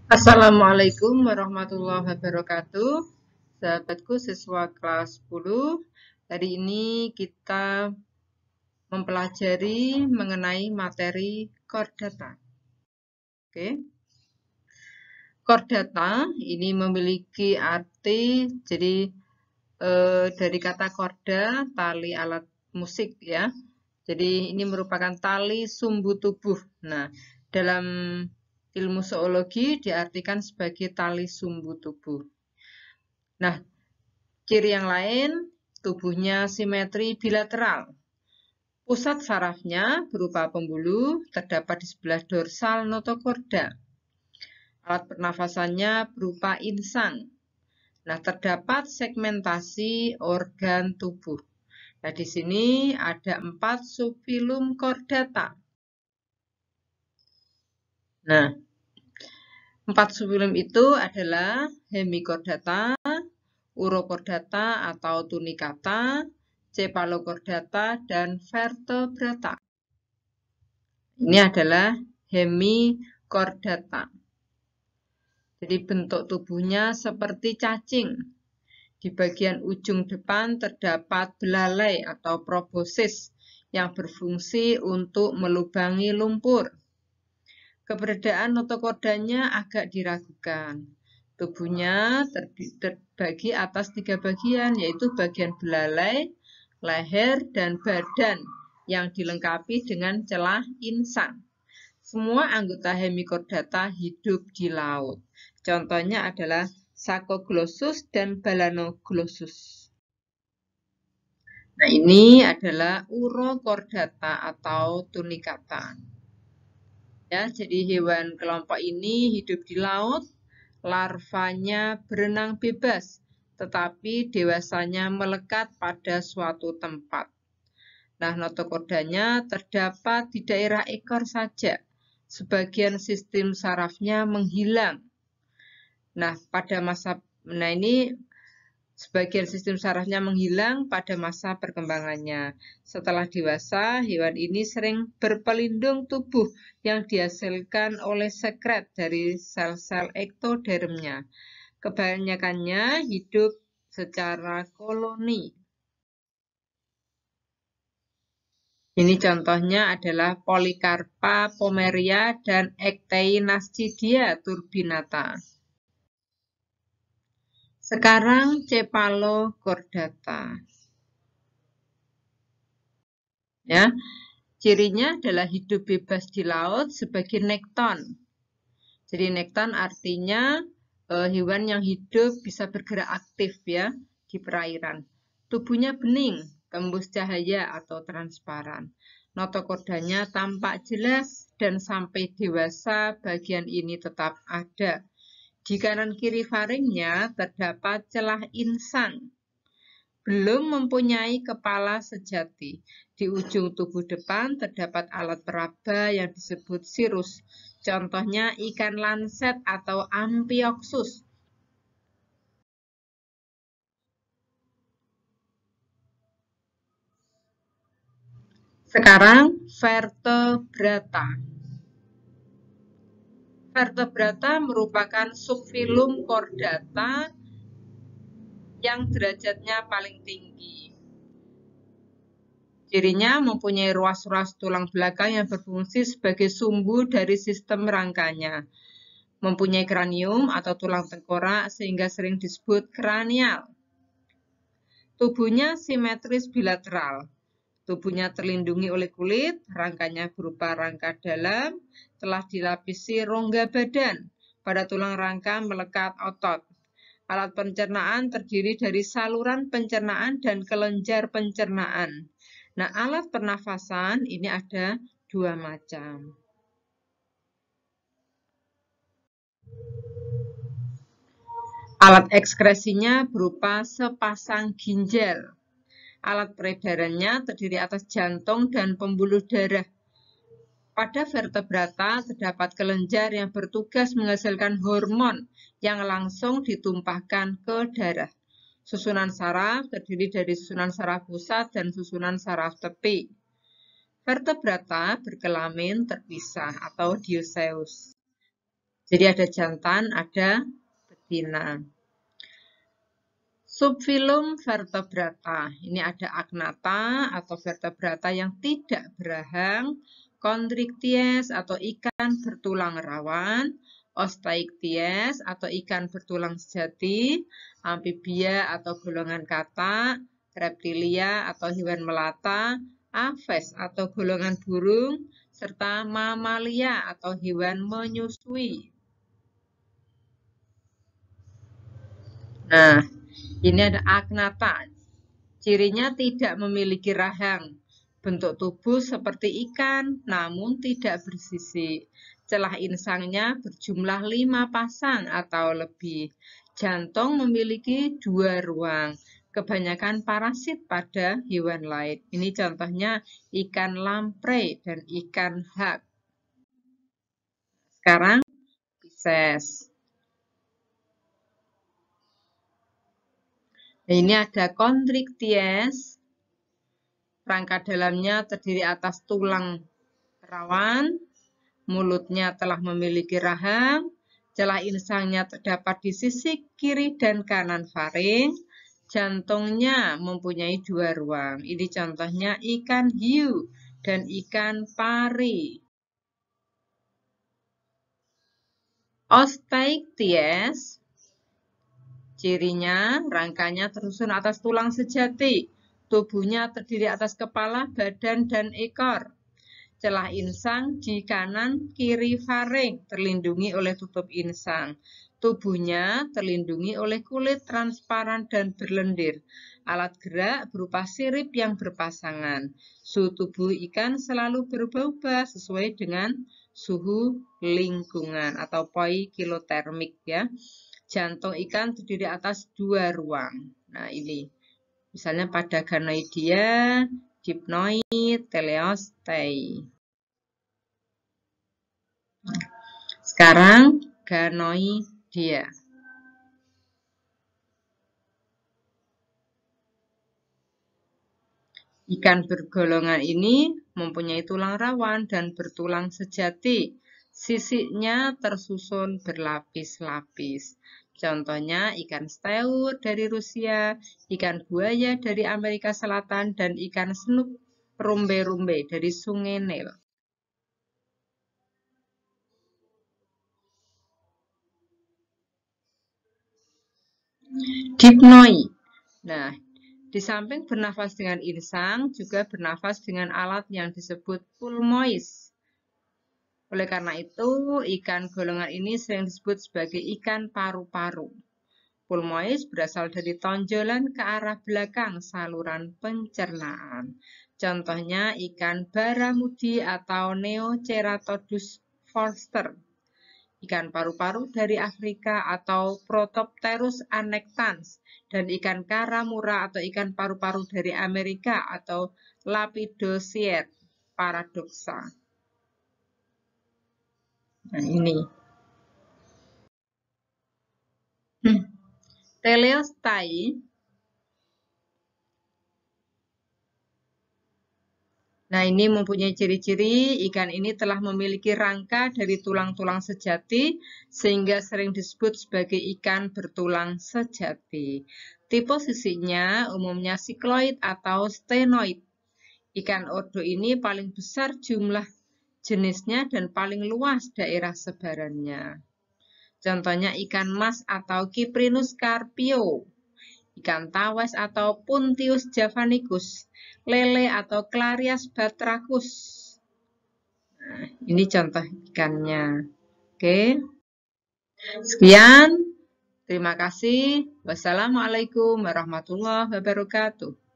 Assalamualaikum warahmatullahi wabarakatuh. Sahabatku siswa kelas 10. Hari ini kita mempelajari mengenai materi chordata. Oke. Chordata ini memiliki arti, jadi dari kata chorda, tali alat musik ya. Jadi ini merupakan tali sumbu tubuh. Nah, dalam ilmu zoologi diartikan sebagai tali sumbu tubuh. Nah, ciri yang lain, tubuhnya simetri bilateral. Pusat sarafnya berupa pembuluh, terdapat di sebelah dorsal notochorda. Alat pernafasannya berupa insang. Nah, terdapat segmentasi organ tubuh. Nah, di sini ada 4 subfilum chordata. Nah, 4 subfilum itu adalah hemichordata, urochordata atau tunicata, cephalochordata, dan vertebrata. Ini adalah hemichordata. Jadi bentuk tubuhnya seperti cacing. Di bagian ujung depan terdapat belalai atau proboscis yang berfungsi untuk melubangi lumpur. Keberadaan notochordanya agak diragukan. Tubuhnya terbagi atas 3 bagian, yaitu bagian belalai, leher, dan badan yang dilengkapi dengan celah insang. Semua anggota hemichordata hidup di laut. Contohnya adalah Saccoglossus dan Balanoglossus. Nah, ini adalah urochordata atau tunicata. Ya, jadi hewan kelompok ini hidup di laut, larvanya berenang bebas, tetapi dewasanya melekat pada suatu tempat. Nah, notochordanya terdapat di daerah ekor saja. Sebagian sistem sarafnya menghilang. Nah, ini sebagian sistem sarafnya menghilang pada masa perkembangannya. Setelah dewasa, hewan ini sering berpelindung tubuh yang dihasilkan oleh sekret dari sel-sel ektodermnya. Kebanyakannya hidup secara koloni. Ini contohnya adalah Polycarpa pomeria dan Ecteinascidia turbinata. Sekarang cephalochordata. Ya, cirinya adalah hidup bebas di laut sebagai nekton. Jadi nekton artinya hewan yang hidup bisa bergerak aktif ya di perairan. Tubuhnya bening, tembus cahaya atau transparan. Notochordanya tampak jelas dan sampai dewasa bagian ini tetap ada. Di kanan kiri faringnya terdapat celah insang. Belum mempunyai kepala sejati. Di ujung tubuh depan terdapat alat peraba yang disebut sirus. Contohnya ikan lanset atau Amphioxus. Sekarang vertebrata. Vertebrata merupakan subfilum chordata yang derajatnya paling tinggi. Cirinya mempunyai ruas-ruas tulang belakang yang berfungsi sebagai sumbu dari sistem rangkanya. Mempunyai kranium atau tulang tengkorak sehingga sering disebut kranial. Tubuhnya simetris bilateral. Tubuhnya terlindungi oleh kulit, rangkanya berupa rangka dalam, telah dilapisi rongga badan. Pada tulang rangka melekat otot. Alat pencernaan terdiri dari saluran pencernaan dan kelenjar pencernaan. Nah, alat pernafasan ini ada 2 macam. Alat ekskresinya berupa sepasang ginjal. Alat peredarannya terdiri atas jantung dan pembuluh darah. Pada vertebrata terdapat kelenjar yang bertugas menghasilkan hormon yang langsung ditumpahkan ke darah. Susunan saraf terdiri dari susunan saraf pusat dan susunan saraf tepi. Vertebrata berkelamin terpisah atau dioecious. Jadi ada jantan, ada betina. Subfilum vertebrata. Ini ada agnata atau vertebrata yang tidak berahang, Chondrichthyes atau ikan bertulang rawan, Osteichthyes atau ikan bertulang sejati, amfibia atau golongan katak, reptilia atau hewan melata, aves atau golongan burung, serta mamalia atau hewan menyusui. Nah, ini ada agnata. Cirinya tidak memiliki rahang. Bentuk tubuh seperti ikan, namun tidak bersisi. Celah insangnya berjumlah 5 pasang atau lebih. Jantung memiliki 2 ruang. Kebanyakan parasit pada hewan lain. Ini contohnya ikan lamprey dan ikan hak. Sekarang Pisces. Ini ada Chondrichthyes. Rangka dalamnya terdiri atas tulang rawan, mulutnya telah memiliki rahang, celah insangnya terdapat di sisi kiri dan kanan faring, jantungnya mempunyai 2 ruang. Ini contohnya ikan hiu dan ikan pari. Osteichthyes, cirinya rangkanya tersusun atas tulang sejati. Tubuhnya terdiri atas kepala, badan, dan ekor. Celah insang di kanan kiri faring terlindungi oleh tutup insang. Tubuhnya terlindungi oleh kulit transparan dan berlendir. Alat gerak berupa sirip yang berpasangan. Suhu tubuh ikan selalu berubah-ubah sesuai dengan suhu lingkungan atau poikilotermik ya. Jantung ikan terdiri atas 2 ruang. Nah, ini. Misalnya pada Ganoidea, Dipnoid, Teleostei. Sekarang Ganoidea. Ikan bergolongan ini mempunyai tulang rawan dan bertulang sejati. Sisiknya tersusun berlapis-lapis. Contohnya ikan steur dari Rusia, ikan buaya dari Amerika Selatan, dan ikan snook rumbe-rumbe dari Sungai Nil. Dipnoi. Nah, di samping bernafas dengan insang, juga bernafas dengan alat yang disebut pulmois. Oleh karena itu, ikan golongan ini sering disebut sebagai ikan paru-paru. Pulmois berasal dari tonjolan ke arah belakang saluran pencernaan. Contohnya ikan baramudi atau Neoceratodus forster. Ikan paru-paru dari Afrika atau Protopterus annectans, dan ikan karamura atau ikan paru-paru dari Amerika atau Lepidosiet paradoxa. Nah, ini. Teleostei Nah, ini mempunyai ciri-ciri ikan ini telah memiliki rangka dari tulang-tulang sejati sehingga sering disebut sebagai ikan bertulang sejati. Tipe sisinya umumnya sikloid atau stenoid. Ikan ordo ini paling besar jumlah jenisnya dan paling luas daerah sebarannya. Contohnya ikan mas atau Cyprinus carpio, ikan tawes atau Puntius javanicus, lele atau Clarias batrachus. Nah, ini contoh ikannya. Oke. Sekian. Terima kasih. Wassalamualaikum warahmatullahi wabarakatuh.